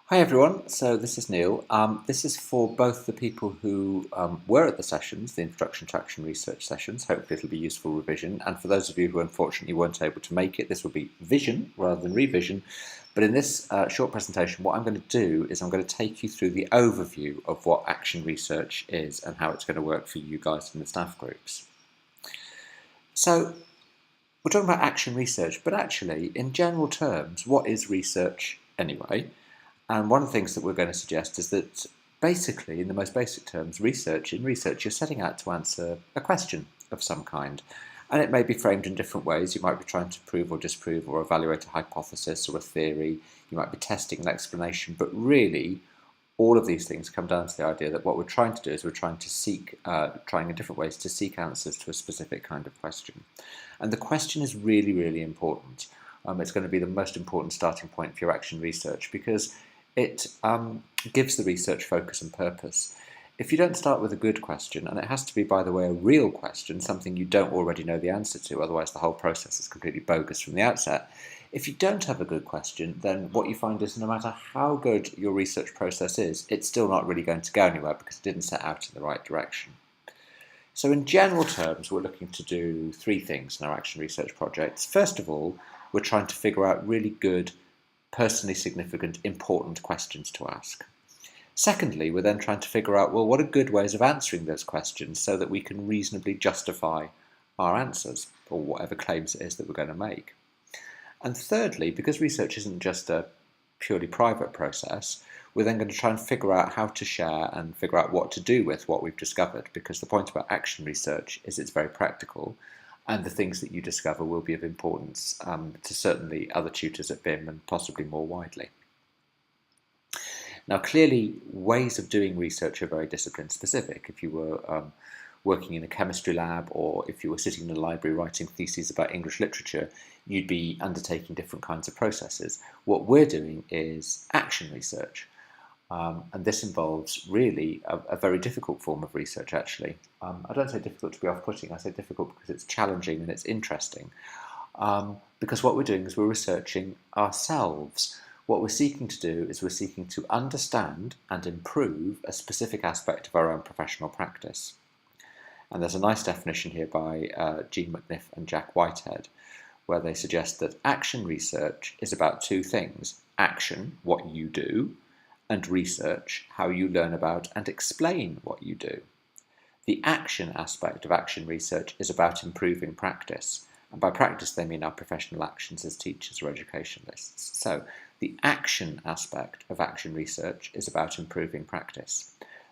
Hi everyone, so this is Neill. This is for both the people who were at the sessions, the Introduction to Action Research sessions. Hopefully it'll be useful revision. And for those of you who unfortunately weren't able to make it, this will be vision rather than revision. But in this short presentation, what I'm going to do is I'm going to take you through the overview of what action research is and how it's going to work for you guys in the staff groups. So we're talking about action research, but actually in general terms, what is research anyway? And one of the things that we're going to suggest is that basically, in the most basic terms, in research, you're setting out to answer a question of some kind. And it may be framed in different ways. You might be trying to prove or disprove or evaluate a hypothesis or a theory. You might be testing an explanation. But really, all of these things come down to the idea that what we're trying to do is we're trying to trying in different ways to seek answers to a specific kind of question. And the question is really, really important. It's going to be the most important starting point for your action research because it gives the research focus and purpose. If you don't start with a good question, and it has to be, by the way, a real question, something you don't already know the answer to, otherwise the whole process is completely bogus from the outset. If you don't have a good question, then what you find is no matter how good your research process is, it's still not really going to go anywhere because it didn't set out in the right direction. So in general terms, we're looking to do three things in our action research projects. First of all, we're trying to figure out really good, personally significant, important questions to ask. Secondly, we're then trying to figure out, well, what are good ways of answering those questions so that we can reasonably justify our answers or whatever claims it is that we're going to make. And thirdly, because research isn't just a purely private process, we're then going to try and figure out how to share and figure out what to do with what we've discovered, because the point about action research is it's very practical, and the things that you discover will be of importance to certainly other tutors at BIM and possibly more widely. Now, clearly, ways of doing research are very discipline specific. If you were working in a chemistry lab or if you were sitting in a library writing theses about English literature, you'd be undertaking different kinds of processes. What we're doing is action research. And this involves really a very difficult form of research, actually. I don't say difficult to be off-putting, I say difficult because it's challenging and it's interesting. Because what we're doing is we're researching ourselves. What we're seeking to do is we're seeking to understand and improve a specific aspect of our own professional practice. And there's a nice definition here by Jean McNiff and Jack Whitehead, where they suggest that action research is about two things: action, what you do, and research, how you learn about and explain what you do. The action aspect of action research is about improving practice. And by practice, they mean our professional actions as teachers or educationalists. So the action aspect of action research is about improving practice.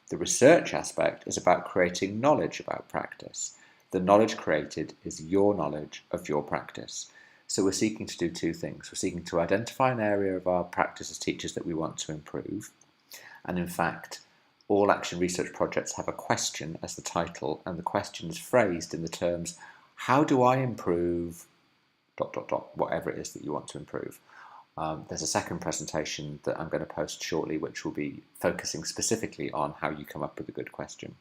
The research aspect is about creating knowledge about practice. The knowledge created is your knowledge of your practice. So we're seeking to do two things. We're seeking to identify an area of our practice as teachers that we want to improve. And in fact, all action research projects have a question as the title, and the question is phrased in the terms, how do I improve ... whatever it is that you want to improve. There's a second presentation that I'm going to post shortly, which will be focusing specifically on how you come up with a good question.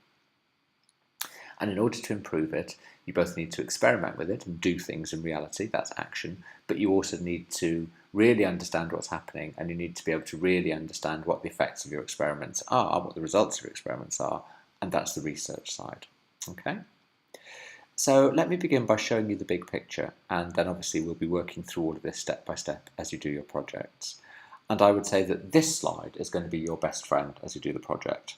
And in order to improve it, you both need to experiment with it and do things in reality, that's action, but you also need to really understand what's happening, and you need to be able to really understand what the effects of your experiments are, what the results of your experiments are, and that's the research side. Okay? So let me begin by showing you the big picture, and then obviously we'll be working through all of this step by step as you do your projects. And I would say that this slide is going to be your best friend as you do the project.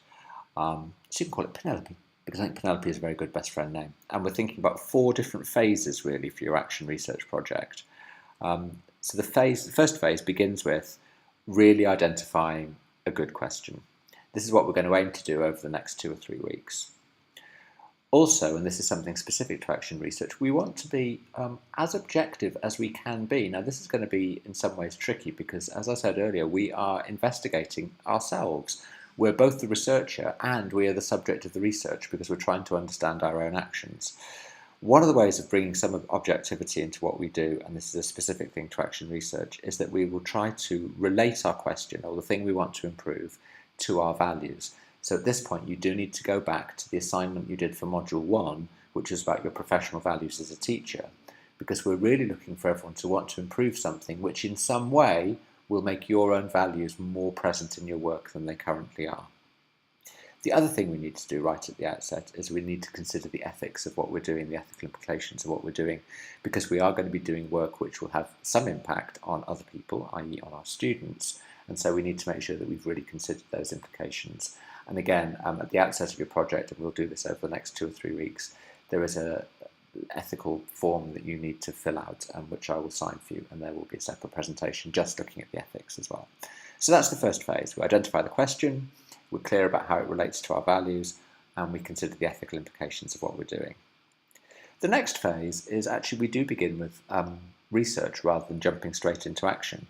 So you can call it Penelope, because I think Penelope is a very good best friend name. And we're thinking about 4 different phases really for your action research project. So the first phase begins with really identifying a good question. This is what we're going to aim to do over the next 2 or 3 weeks. Also, and this is something specific to action research, we want to be as objective as we can be. Now, this is going to be in some ways tricky because, as I said earlier, we are investigating ourselves. We're both the researcher and we are the subject of the research because we're trying to understand our own actions. One of the ways of bringing some objectivity into what we do, and this is a specific thing to action research, is that we will try to relate our question or the thing we want to improve to our values. So at this point, you do need to go back to the assignment you did for Module 1, which was about your professional values as a teacher, because we're really looking for everyone to want to improve something which in some way will make your own values more present in your work than they currently are. The other thing we need to do right at the outset is we need to consider the ethics of what we're doing, the ethical implications of what we're doing, because we are going to be doing work which will have some impact on other people, i.e. on our students, and so we need to make sure that we've really considered those implications. And again, at the outset of your project, and we'll do this over the next 2 or 3 weeks, there is an ethical form that you need to fill out, which I will sign for you, and there will be a separate presentation just looking at the ethics as well. So that's the first phase. We identify the question, we're clear about how it relates to our values, and we consider the ethical implications of what we're doing. The next phase is actually we do begin with research rather than jumping straight into action,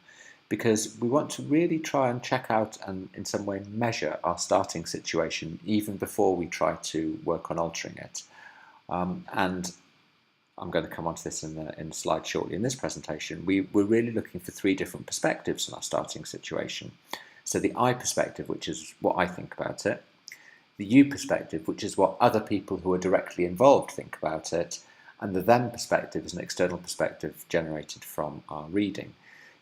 because we want to really try and check out and in some way measure our starting situation even before we try to work on altering it. And I'm going to come on to this in a slide shortly in this presentation. We're really looking for 3 different perspectives on our starting situation. So the I perspective, which is what I think about it, the you perspective, which is what other people who are directly involved think about it, and the them perspective is an external perspective generated from our reading.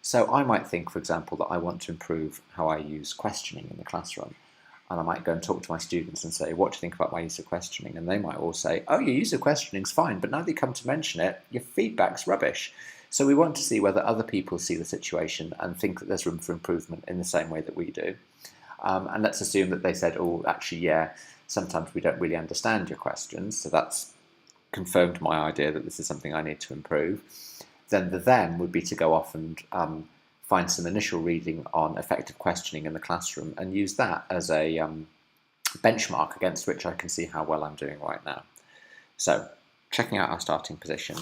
So I might think, for example, that I want to improve how I use questioning in the classroom. And I might go and talk to my students and say, what do you think about my use of questioning? And they might all say, oh, your use of questioning's fine, but now that you come to mention it, your feedback's rubbish. So we want to see whether other people see the situation and think that there's room for improvement in the same way that we do. And let's assume that they said, oh, actually, yeah, sometimes we don't really understand your questions. So that's confirmed my idea that this is something I need to improve. Then the them would be to go off and find some initial reading on effective questioning in the classroom and use that as a benchmark against which I can see how well I'm doing right now. So checking out our starting position,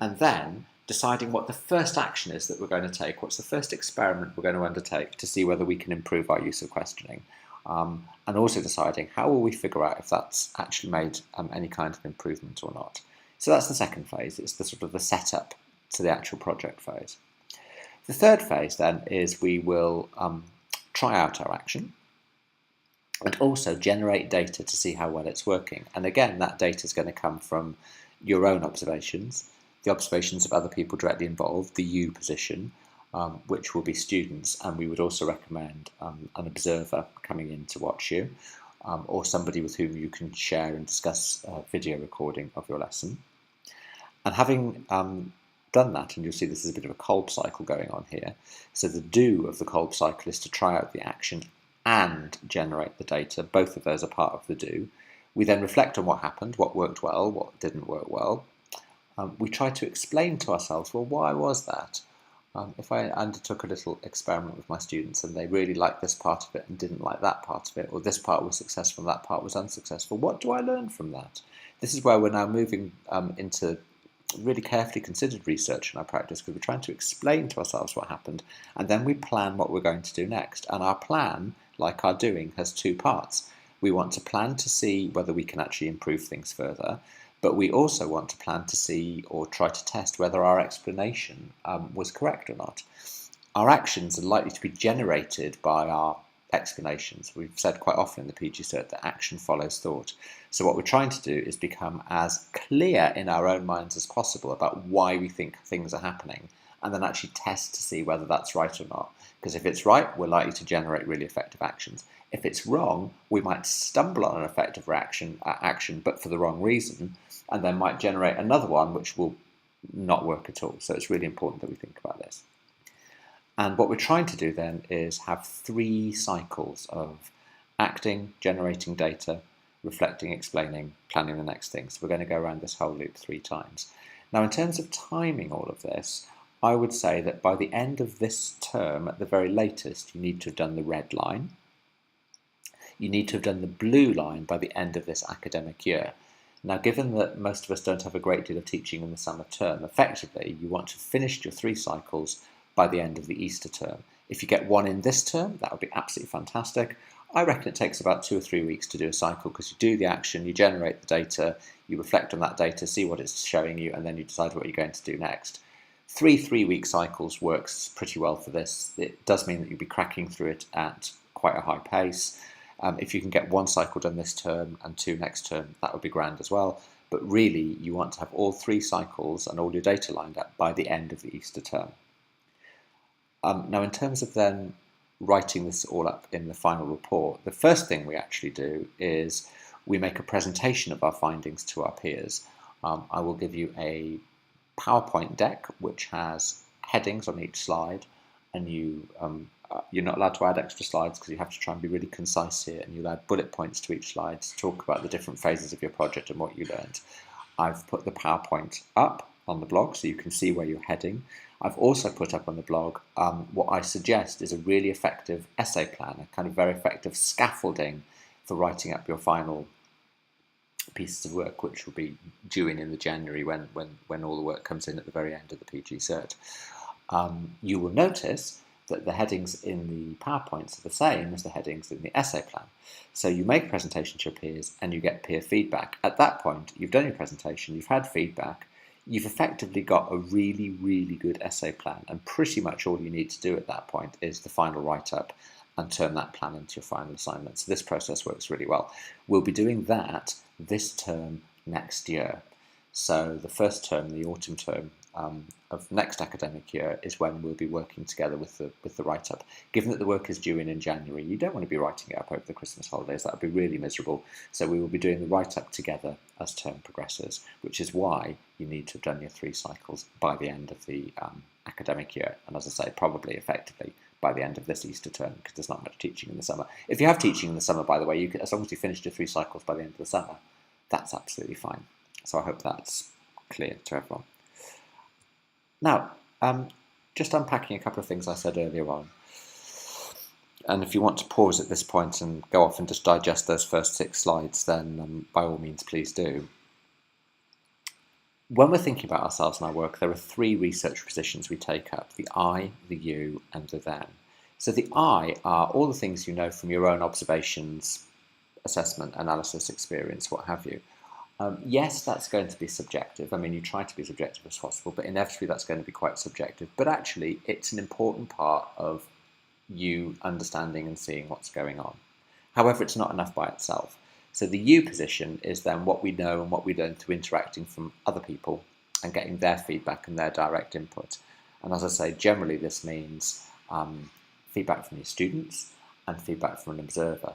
and then deciding what the first action is that we're going to take, what's the first experiment we're going to undertake to see whether we can improve our use of questioning, and also deciding how will we figure out if that's actually made any kind of improvement or not. So that's the second phase. It's the sort of the setup to the actual project phase. The third phase then is we will try out our action and also generate data to see how well it's working. And again, that data is going to come from your own observations, the observations of other people directly involved, the you position, which will be students, and we would also recommend an observer coming in to watch you, or somebody with whom you can share and discuss a video recording of your lesson. And having done that, and you'll see this is a bit of a Kolb cycle going on here, so the do of the Kolb cycle is to try out the action and generate the data. Both of those are part of the do. We then reflect on what happened, what worked well, what didn't work well. We try to explain to ourselves, well, why was that? If I undertook a little experiment with my students and they really liked this part of it and didn't like that part of it, or this part was successful and that part was unsuccessful, what do I learn from that? This is where we're now moving into really carefully considered research in our practice, because we're trying to explain to ourselves what happened, and then we plan what we're going to do next. And our plan, like our doing, has 2 parts. We want to plan to see whether we can actually improve things further, but we also want to plan to see or try to test whether our explanation was correct or not. Our actions are likely to be generated by our explanations. We've said quite often in the PG Cert that action follows thought. So what we're trying to do is become as clear in our own minds as possible about why we think things are happening, and then actually test to see whether that's right or not. Because if it's right, we're likely to generate really effective actions. If it's wrong, we might stumble on an effective action, but for the wrong reason, and then might generate another one which will not work at all. So it's really important that we think about this. And what we're trying to do then is have 3 cycles of acting, generating data, reflecting, explaining, planning the next thing. So we're going to go around this whole loop 3 times. Now, in terms of timing all of this, I would say that by the end of this term, at the very latest, you need to have done the red line. You need to have done the blue line by the end of this academic year. Now, given that most of us don't have a great deal of teaching in the summer term, effectively, you want to have finished your 3 cycles by the end of the Easter term. If you get 1 in this term, that would be absolutely fantastic. I reckon it takes about 2 or 3 weeks to do a cycle, because you do the action, you generate the data, you reflect on that data, see what it's showing you, and then you decide what you're going to do next. 3 3-week cycles works pretty well for this. It does mean that you'll be cracking through it at quite a high pace. If you can get 1 cycle done this term and 2 next term, that would be grand as well. But really, you want to have all 3 cycles and all your data lined up by the end of the Easter term. Now, in terms of then writing this all up in the final report, the first thing we actually do is we make a presentation of our findings to our peers. I will give you a PowerPoint deck which has headings on each slide, and you're not allowed to add extra slides because you have to try and be really concise here, and you'll add bullet points to each slide to talk about the different phases of your project and what you learned. I've put the PowerPoint up on the blog so you can see where you're heading. I've also put up on the blog what I suggest is a really effective essay plan, a kind of very effective scaffolding for writing up your final pieces of work, which will be due in the January when all the work comes in at the very end of the PG Cert. You will notice that the headings in the PowerPoints are the same as the headings in the essay plan. So you make a presentation to your peers and you get peer feedback. At that point, you've done your presentation, you've had feedback, you've effectively got a really, really good essay plan, and pretty much all you need to do at that point is the final write-up and turn that plan into your final assignment. So this process works really well. We'll be doing that this term next year. So the first term, the autumn term of next academic year, is when we'll be working together with the write-up. Given that the work is due in January, you don't want to be writing it up over the Christmas holidays. That would be really miserable. So we will be doing the write-up together as term progresses, which is why you need to have done your 3 cycles by the end of the academic year. And as I say, probably effectively by the end of this Easter term, because there's not much teaching in the summer. If you have teaching in the summer, by the way, as long as you finished your 3 cycles by the end of the summer, that's absolutely fine. So I hope that's clear to everyone. Now, just unpacking a couple of things I said earlier on. And if you want to pause at this point and go off and just digest those first 6 slides, then by all means, please do. When we're thinking about ourselves and our work, there are 3 research positions we take up: the I, the you, and the them. So the I are all the things you know from your own observations, assessment, analysis, experience, what have you. Yes, that's going to be subjective. I mean, you try to be as objective as possible, but inevitably that's going to be quite subjective. But actually, it's an important part of you understanding and seeing what's going on. However, it's not enough by itself. So the you position is then what we know and what we learn through interacting from other people and getting their feedback and their direct input. And as I say, generally this means feedback from your students and feedback from an observer.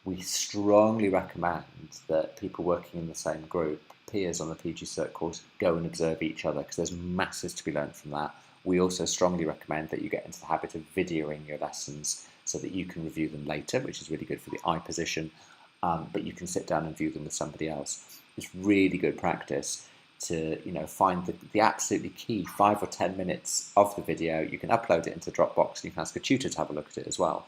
We strongly recommend that people working in the same group, peers on the PG Cert course, go and observe each other, because there's masses to be learned from that. We also strongly recommend that you get into the habit of videoing your lessons so that you can review them later, which is really good for the I position, but you can sit down and view them with somebody else. It's really good practice to find the absolutely key 5 or 10 minutes of the video. You can upload it into Dropbox and you can ask a tutor to have a look at it as well.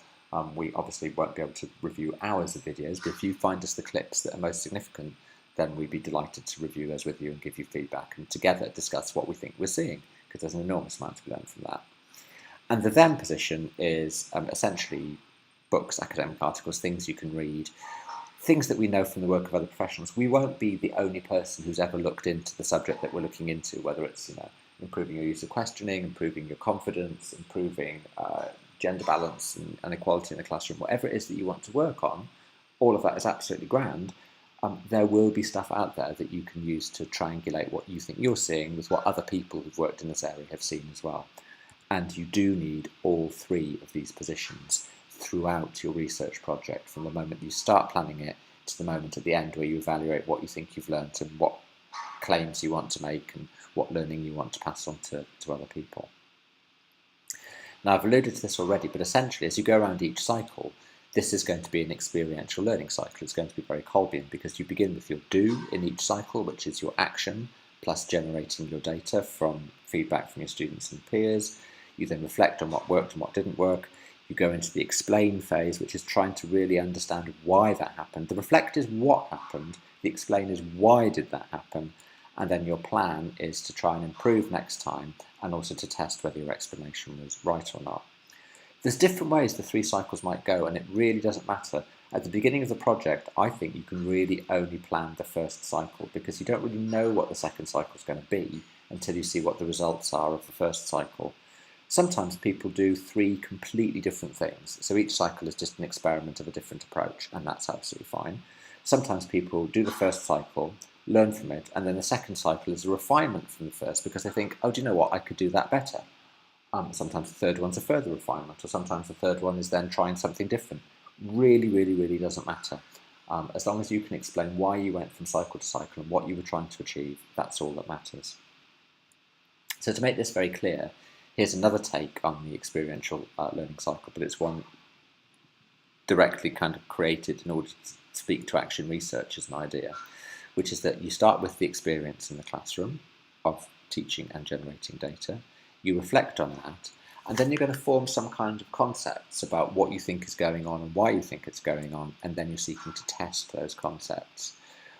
We obviously won't be able to review hours of videos, but if you find us the clips that are most significant, then we'd be delighted to review those with you and give you feedback and together discuss what we think we're seeing, because there's an enormous amount to be learned from that. And the them position is essentially books, academic articles, things you can read, things that we know from the work of other professionals. We won't be the only person who's ever looked into the subject that we're looking into, whether it's improving your use of questioning, improving your confidence, improving gender balance and equality in the classroom, whatever it is that you want to work on. All of that is absolutely grand. There will be stuff out there that you can use to triangulate what you think you're seeing with what other people who've worked in this area have seen as well. And you do need all 3 of these positions throughout your research project, from the moment you start planning it to the moment at the end where you evaluate what you think you've learned and what claims you want to make and what learning you want to pass on to other people. Now, I've alluded to this already, but essentially as you go around each cycle, this is going to be an experiential learning cycle. It's going to be very Kolbian, because you begin with your do in each cycle, which is your action, plus generating your data from feedback from your students and peers. You then reflect on what worked and what didn't work. You go into the explain phase, which is trying to really understand why that happened. The reflect is what happened. The explain is why did that happen. And then your plan is to try and improve next time, and also to test whether your explanation was right or not. There's different ways the 3 cycles might go, and it really doesn't matter. At the beginning of the project, I think you can really only plan the first cycle, because you don't really know what the second cycle is going to be until you see what the results are of the first cycle. Sometimes people do 3 completely different things, so each cycle is just an experiment of a different approach, and that's absolutely fine. Sometimes people do the first cycle, learn from it, and then the second cycle is a refinement from the first, because they think, oh, do you know what, I could do that better. Sometimes the third one's a further refinement, or sometimes the third one is then trying something different. Really, really, really doesn't matter. As long as you can explain why you went from cycle to cycle and what you were trying to achieve, that's all that matters. So to make this very clear, here's another take on the experiential learning cycle, but it's one directly kind of created in order to speak to action research as an idea, which is that you start with the experience in the classroom of teaching and generating data, you reflect on that, and then you're going to form some kind of concepts about what you think is going on and why you think it's going on, and then you're seeking to test those concepts,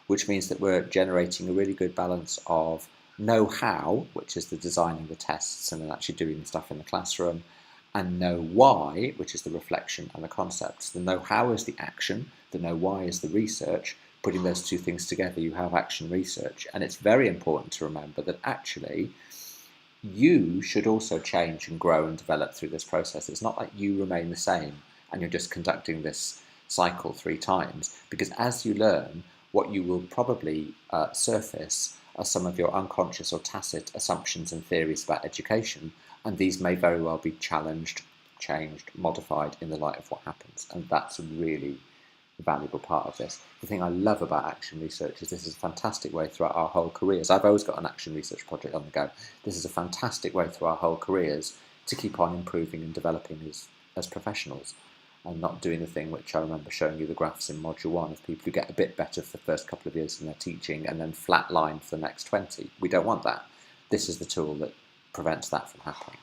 which means that we're generating a really good balance of know-how, which is the designing the tests and then actually doing the stuff in the classroom, and know why, which is the reflection and the concepts. The know-how is the action, the know-why is the research. Putting those two things together, you have action research. And it's very important to remember that actually you should also change and grow and develop through this process. It's not like you remain the same and you're just conducting this cycle 3 times, because as you learn, what you will probably surface are some of your unconscious or tacit assumptions and theories about education, and these may very well be challenged, changed, modified in the light of what happens, and that's a really valuable part of this. The thing I love about action research is this is a fantastic way throughout our whole careers. I've always got an action research project on the go. This is a fantastic way through our whole careers to keep on improving and developing as professionals, and not doing the thing which I remember showing you the graphs in Module 1 of people who get a bit better for the first couple of years in their teaching and then flatline for the next 20. We don't want that. This is the tool that prevents that from happening.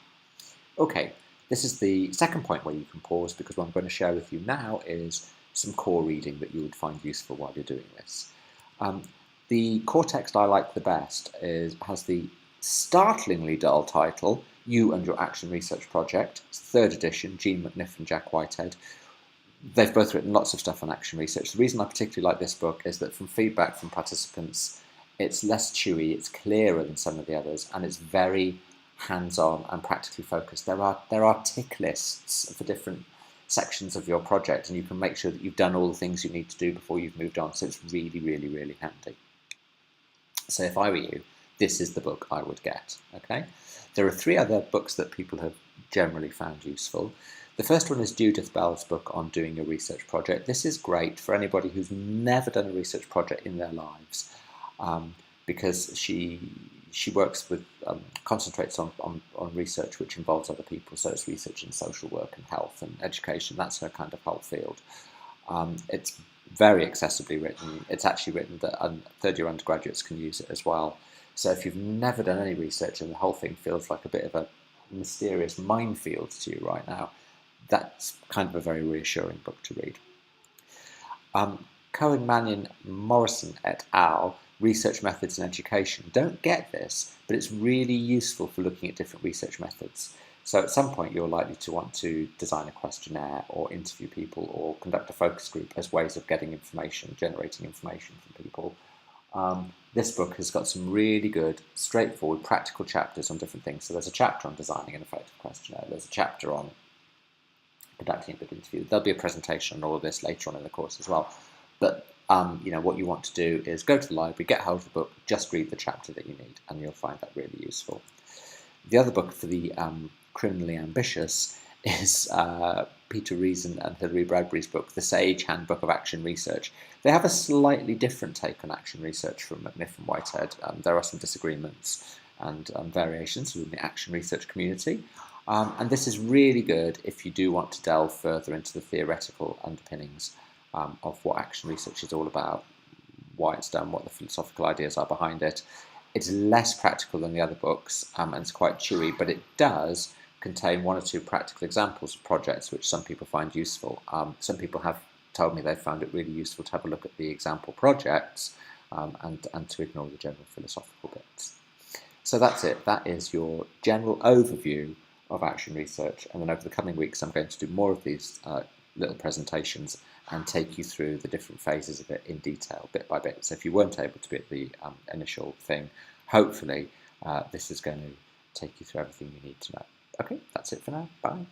Okay, this is the second point where you can pause, because what I'm going to share with you now is some core reading that you would find useful while you're doing this. The core text I like the best has the startlingly dull title, You and Your Action Research Project. It's the 3rd edition, Jean McNiff and Jack Whitehead. They've both written lots of stuff on action research. The reason I particularly like this book is that from feedback from participants, it's less chewy, it's clearer than some of the others, and it's very hands-on and practically focused. There are tick lists for different sections of your project, and you can make sure that you've done all the things you need to do before you've moved on, so it's really, really, really handy. So if I were you, this is the book I would get, okay? There are 3 other books that people have generally found useful. The first one is Judith Bell's book on doing a research project. This is great for anybody who's never done a research project in their lives, because she works with, concentrates on research which involves other people, so it's research in social work and health and education. That's her kind of whole field. It's very accessibly written. It's actually written that 3rd-year undergraduates can use it as well. So if you've never done any research and the whole thing feels like a bit of a mysterious minefield to you right now, that's kind of a very reassuring book to read. Cohen, Mannion, Morrison et al., Research Methods in Education. Don't get this, but it's really useful for looking at different research methods. So at some point you're likely to want to design a questionnaire or interview people or conduct a focus group as ways of getting information, generating information from people. This book has got some really good, straightforward, practical chapters on different things. So there's a chapter on designing an effective questionnaire. There's a chapter on conducting a good interview. There'll be a presentation on all of this later on in the course as well. But what you want to do is go to the library, get hold of the book, just read the chapter that you need, and you'll find that really useful. The other book for the criminally ambitious is Peter Reason and Hilary Bradbury's book, The Sage Handbook of Action Research. They have a slightly different take on action research from McNiff and Whitehead. There are some disagreements and variations within the action research community. And this is really good if you do want to delve further into the theoretical underpinnings of what action research is all about, why it's done, what the philosophical ideas are behind it. It's less practical than the other books, and it's quite chewy, but it does contain 1 or 2 practical examples of projects which some people find useful. Some people have told me they found it really useful to have a look at the example projects and to ignore the general philosophical bits. So that's it. That is your general overview of action research, and then over the coming weeks I'm going to do more of these little presentations and take you through the different phases of it in detail, bit by bit. So if you weren't able to be at the initial thing, hopefully this is going to take you through everything you need to know. Okay, that's it for now. Bye.